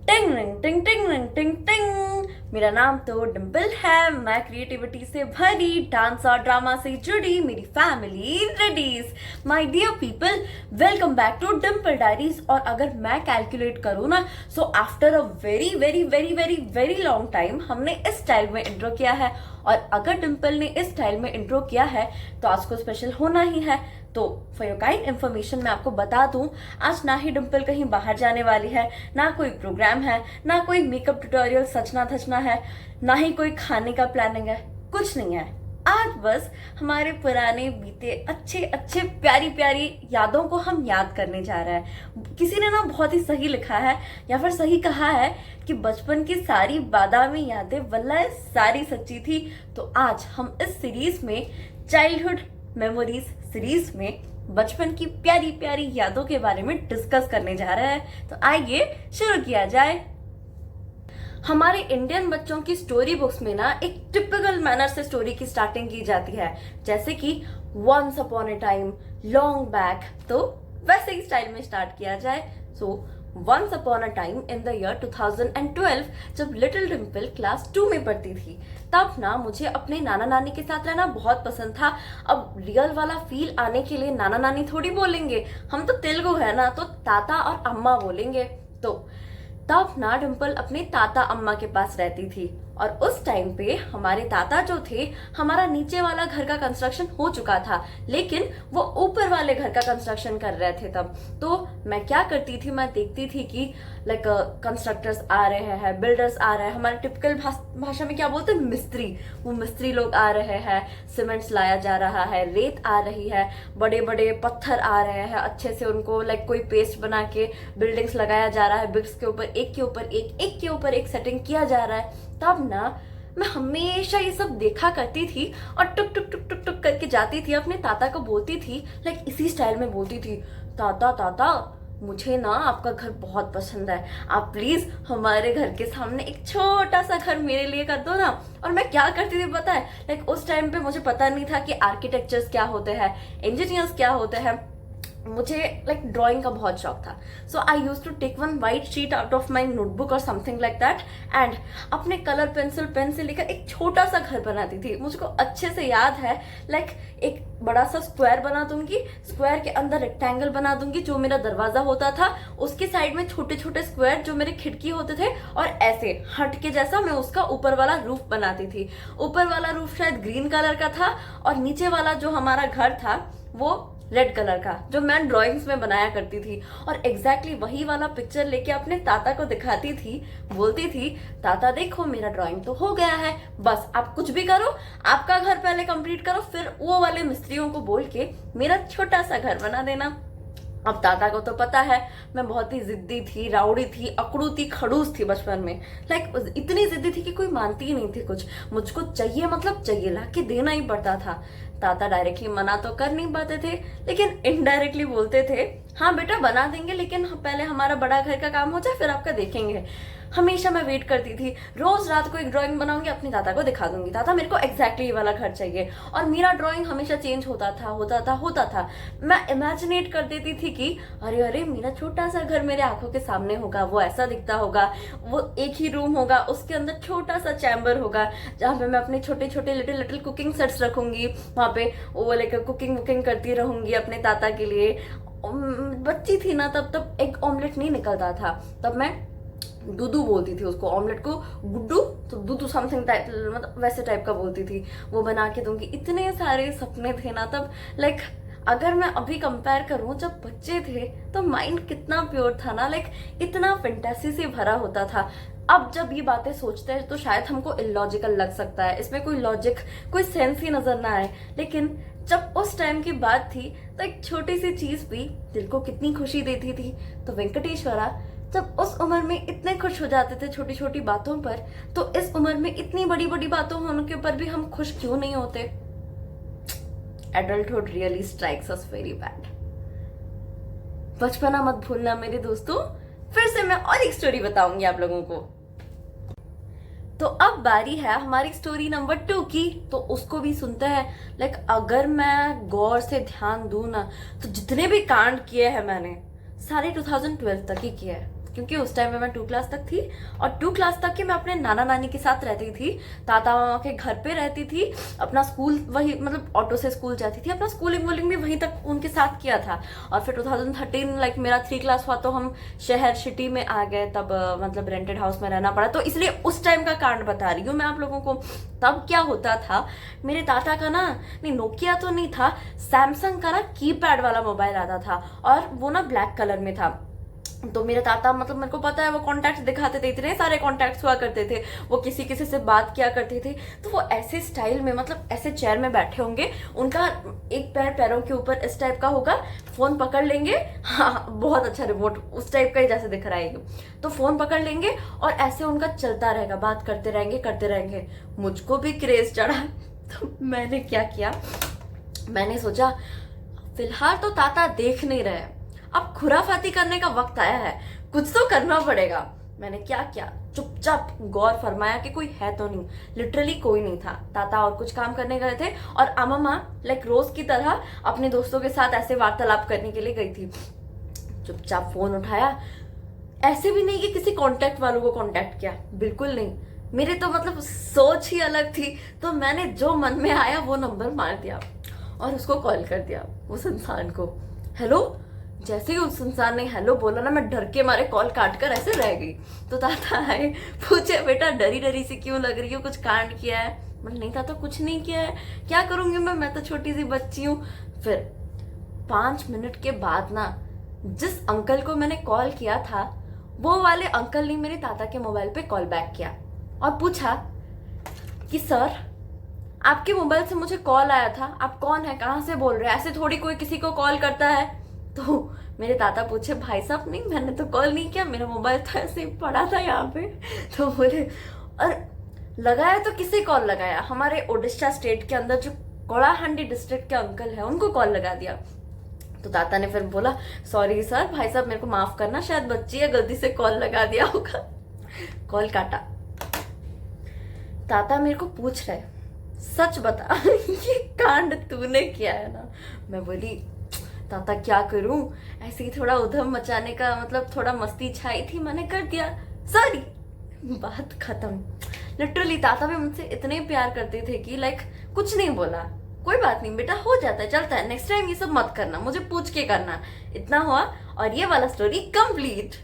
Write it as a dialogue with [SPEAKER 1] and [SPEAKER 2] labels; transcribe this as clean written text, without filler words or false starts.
[SPEAKER 1] टिंग रिंग टिंग टिंग रिंग टिंग टिंग। मेरा नाम तो डिम्पल है। मैं क्रिएटिविटी से भरी, डांस और ड्रामा से जुड़ी मेरी फैमिली रेडीज। My dear people, welcome back to Dimple diaries. और अगर मैं कैलकुलेट करूँ ना, so after a very very very very very long time हमने इस स्टाइल में इंट्रो किया है। और अगर डिम्पल ने इस स्टाइल में इंट्रो किया है तो आज को स्पेशल होना ही है। तो फॉर योर काइंड इन्फॉर्मेशन मैं आपको बता दूं, आज ना ही डिम्पल कहीं बाहर जाने वाली है, ना कोई प्रोग्राम है, ना कोई मेकअप ट्यूटोरियल सचना धचना है, ना ही कोई खाने का प्लानिंग है, कुछ नहीं है। आज बस हमारे पुराने बीते अच्छे अच्छे प्यारी प्यारी यादों को हम याद करने जा रहे हैं। किसी ने ना बहुत ही सही लिखा है या फिर सही कहा है कि बचपन की सारी बादामी यादें वल्लाह सारी सच्ची थी। तो आज हम इस सीरीज में, चाइल्डहुड मेमोरीज सीरीज में, बचपन की प्यारी प्यारी यादों के बारे में डिस्कस करने जा रहे हैं। तो आइए शुरू किया जाए। हमारे इंडियन बच्चों की स्टोरी बुक्स में ना एक टिपिकल मैनर से स्टोरी की स्टार्टिंग की जाती है, जैसे कि once upon a time, long back. तो वैसे ही स्टाइल में स्टार्ट किया जाए। So once upon a time in the year 2012, जब लिटिल डिम्पल क्लास 2 में पढ़ती थी, तब ना मुझे अपने नाना नानी के साथ रहना बहुत पसंद था। अब रियल वाला फील आने के लिए नाना नानी थोड़ी बोलेंगे, हम तो तेलुगु है ना, तो ताता और अम्मा बोलेंगे। तो तब ना डिम्पल अपने ताता अम्मा के पास रहती थी। और उस टाइम पे हमारे ताता जो थे, हमारा नीचे वाला घर का कंस्ट्रक्शन हो चुका था, लेकिन वो ऊपर वाले घर का कंस्ट्रक्शन कर रहे थे तब। तो मैं क्या करती थी, मैं देखती थी कि लाइक कंस्ट्रक्टर्स आ रहे हैं, बिल्डर्स आ रहे हैं, हमारे टिपिकल भाषा में क्या बोलते हैं, मिस्त्री। वो मिस्त्री लोग आ रहे हैं, सीमेंट्स लाया जा रहा है, रेत आ रही है, बड़े बड़े पत्थर आ रहे हैं, अच्छे से उनको लाइक कोई पेस्ट बना के बिल्डिंग्स लगाया जा रहा है, ब्रिक्स के ऊपर एक के ऊपर एक के ऊपर एक सेटिंग किया जा रहा है। तब ना मैं हमेशा ये सब देखा करती थी और टुक टुक टुक टुक टुक करके जाती थी, अपने ताता को बोलती थी, लाइक इसी स्टाइल में बोलती थी, ताता ताता मुझे ना आपका घर बहुत पसंद है, आप प्लीज हमारे घर के सामने एक छोटा सा घर मेरे लिए कर दो ना। और मैं क्या करती थी पता है, लाइक उस टाइम पे मुझे पता नहीं था कि आर्किटेक्चर्स क्या होते हैं, इंजीनियर्स क्या होते हैं। मुझे लाइक ड्राइंग का बहुत शौक था। So I used to take one white sheet out of my notebook और समथिंग लाइक दैट, एंड अपने कलर पेंसिल पेन से लेकर एक छोटा सा घर बनाती थी। मुझको अच्छे से याद है, लाइक एक बड़ा सा स्क्वायर बना दूंगी, स्क्वायर के अंदर रेक्टेंगल बना दूंगी जो मेरा दरवाजा होता था, उसके साइड में छोटे छोटे स्क्वायर जो मेरे खिड़की होते थे, और ऐसे हट के जैसा मैं उसका ऊपर वाला रूफ बनाती थी। ऊपर वाला रूफ शायद ग्रीन कलर का था, और नीचे वाला जो हमारा घर था वो रेड कलर का, जो मैं ड्राइंग्स में बनाया करती थी। और एग्जैक्टली वही वाला पिक्चर लेके अपने ताता को दिखाती थी, बोलती थी, ताता देखो मेरा ड्राइंग तो हो गया है, बस आप कुछ भी करो, आपका घर पहले कंप्लीट करो, फिर वो वाले मिस्त्रियों को बोल के मेरा छोटा सा घर बना देना। अब ताता को तो पता है मैं बहुत ही जिद्दी थी, राउडी थी, अकड़ू थी, खड़ूस थी बचपन में। लाइक इतनी जिद्दी थी कि कोई मानती ही नहीं थी कुछ। मुझको चाहिए मतलब चाहिए, ला के देना ही पड़ता था। ताता डायरेक्टली मना तो कर नहीं पाते थे, लेकिन इनडायरेक्टली बोलते थे, हाँ बेटा बना देंगे, लेकिन पहले हमारा बड़ा घर का काम हो जाए फिर आपका देखेंगे। हमेशा मैं वेट करती थी, रोज रात को एक ड्राइंग बनाऊंगी, अपने ताता को दिखा दूंगी, ताता मेरे को एग्जैक्टली ये वाला घर चाहिए। और मेरा ड्राइंग हमेशा चेंज होता था। मैं इमेजिनेट कर देती थी कि अरे अरे मेरा छोटा सा घर मेरे आंखों के सामने होगा, वो ऐसा दिखता होगा, वो एक ही रूम होगा, उसके अंदर छोटा सा चैम्बर होगा जहाँ पे मैं अपने छोटे छोटे लिटिल लिटिल कुकिंग सेट्स रखूंगी, वहां पे वो लेकर कुकिंग वुकिंग करती रहूंगी अपने ताता के लिए। बच्ची थी ना तब एग ऑमलेट नहीं निकलता था, तब मैं दूधू बोलती थी उसको, ऑमलेट को गुड्डू, तो दूधू समथिंग टाइप, मतलब वैसे टाइप का बोलती थी, वो बना के दूंगी। इतने सारे सपने थे ना तब। लाइक अगर मैं अभी कंपेयर करूं, जब बच्चे थे तो माइंड कितना प्योर था ना, लाइक इतना फैंटेसी से भरा होता था। अब जब ये बातें सोचते हैं तो शायद हमको इलॉजिकल लग सकता है, इसमें कोई लॉजिक, कोई सेंस ही नजर ना आए, लेकिन जब उस टाइम की बात थी तो एक छोटी सी चीज भी दिल को कितनी खुशी देती थी। तो वेंकटेश्वरा जब उस उम्र में इतने खुश हो जाते थे छोटी छोटी बातों पर, तो इस उम्र में इतनी बड़ी बड़ी बातों होने के ऊपर भी हम खुश क्यों नहीं होते? Adulthood really strikes us very bad. बचपना मत भूलना मेरे दोस्तों। फिर से मैं और एक स्टोरी बताऊंगी आप लोगों को। तो अब बारी है हमारी स्टोरी नंबर 2 की, तो उसको भी सुनते हैं। लाइक अगर मैं गौर से ध्यान दूं ना, तो जितने भी कांड किए हैं मैंने सारे 2012 तक ही किए हैं। क्योंकि उस टाइम में मैं 2 क्लास तक थी और 2 क्लास तक की मैं अपने नाना नानी के साथ रहती थी, ताता मामा के घर पे रहती थी। अपना स्कूल वही, मतलब ऑटो से स्कूल जाती थी, अपना स्कूलिंग वूलिंग भी वहीं तक उनके साथ किया था। और फिर 2013 लाइक मेरा 3 क्लास हुआ तो हम शहर सिटी में आ गए, तब मतलब रेंटेड हाउस में रहना पड़ा। तो इसलिए उस टाइम का कांड बता रही हूँ मैं आप लोगों को। तब क्या होता था, मेरे ताता का ना, नहीं नोकिया तो नहीं था, सैमसंग का ना कीपैड वाला मोबाइल आता था और वो ना ब्लैक कलर में था। तो मेरे ताता, मतलब मेरे को पता है, वो कॉन्टैक्ट दिखाते थे, इतने सारे कॉन्टैक्ट्स हुआ करते थे, वो किसी किसी से बात किया करते थे। तो वो ऐसे स्टाइल में, मतलब ऐसे चेयर में बैठे होंगे, उनका एक पैर पैरों के ऊपर इस टाइप का होगा, फोन पकड़ लेंगे, हाँ बहुत अच्छा रिमोट उस टाइप का ही जैसे दिख रहा है, तो फोन पकड़ लेंगे और ऐसे उनका चलता रहेगा, बात करते रहेंगे करते रहेंगे। मुझको भी क्रेज चढ़ा, तो मैंने क्या किया, मैंने सोचा फिलहाल तो ताता देख नहीं रहे, अब खुराफाती करने का वक्त आया है, कुछ तो करना पड़ेगा। मैंने क्या किया, चुपचाप गौर फरमाया कि कोई है तो नहीं। लिटरली कोई नहीं था, ताता और कुछ काम करने गए थे और अम्मा लाइक रोज की तरह अपने दोस्तों के साथ ऐसे वार्तालाप करने के लिए गई थी। चुपचाप फोन उठाया, ऐसे भी नहीं कि किसी कांटेक्ट वालों को कांटेक्ट किया, बिल्कुल नहीं, मेरे तो मतलब सोच ही अलग थी। तो मैंने जो मन में आया वो नंबर मार दिया और उसको कॉल कर दिया, उस इंसान को। हेलो, जैसे ही उस इंसान ने हेलो बोला ना, मैं डर के मारे कॉल काट कर ऐसे रह गई। तो ताता आए, पूछे बेटा डरी डरी से क्यों लग रही हो, कुछ कांड किया है? मतलब नहीं ताता, कुछ नहीं किया है, क्या करूंगी मैं तो छोटी सी बच्ची हूँ। फिर 5 मिनट के बाद ना, जिस अंकल को मैंने कॉल किया था, वो वाले अंकल ने मेरे ताता के मोबाइल पे कॉल बैक किया और पूछा कि सर, आपके मोबाइल से मुझे कॉल आया था, आप कौन है, कहाँ से बोल रहे हैं, ऐसे थोड़ी कोई किसी को कॉल करता है। तो मेरे ताता पूछे, भाई साहब नहीं, मैंने तो कॉल नहीं किया, मेरा मोबाइल तो ऐसे ही पड़ा था यहाँ पे। तो बोले, और लगाया तो किसे कॉल लगाया, हमारे ओडिशा स्टेट के अंदर जो कोड़ाहांडी डिस्ट्रिक्ट के अंकल है उनको कॉल लगा दिया। तो ताता ने फिर बोला, सॉरी सर, भाई साहब मेरे को माफ करना, शायद बच्ची है, गलती से कॉल लगा दिया होगा। कॉल काटा। ताता मेरे को पूछ रहे, सच बता ये कांड तूने किया है ना? मैं बोली, ताता क्या करूं, ऐसे ही थोड़ा उधम मचाने का, मतलब थोड़ा मस्ती छाई थी, मैंने कर दिया, सॉरी, बात खत्म। लिटरली ताता भी मुझसे इतने प्यार करते थे कि लाइक कुछ नहीं बोला, कोई बात नहीं बेटा, हो जाता है, चलता है, नेक्स्ट टाइम ये सब मत करना, मुझे पूछ के करना। इतना हुआ और ये वाला स्टोरी कंप्लीट।